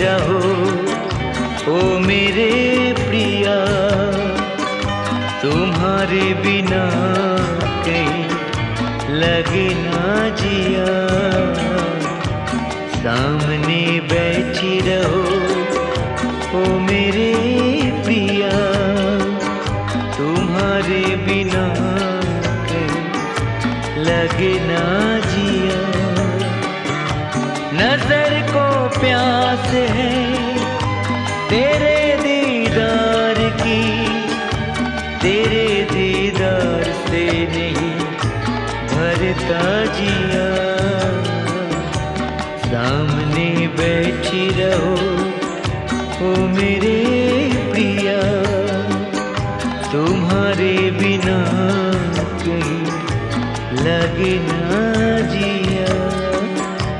रहो ओ मेरे प्रिया, तुम्हारे बिना कहीं लगे ना जिया। सामने बैठी रहो ओ मेरे प्रिया, तुम्हारे बिना कहीं लगे ना जिया। नजर को प्यास है तेरे दीदार की, तेरे दीदार से नहीं भरता जिया। सामने बैठी रहो ओ मेरे प्रिया, तुम्हारे बिना कहीं लगे ना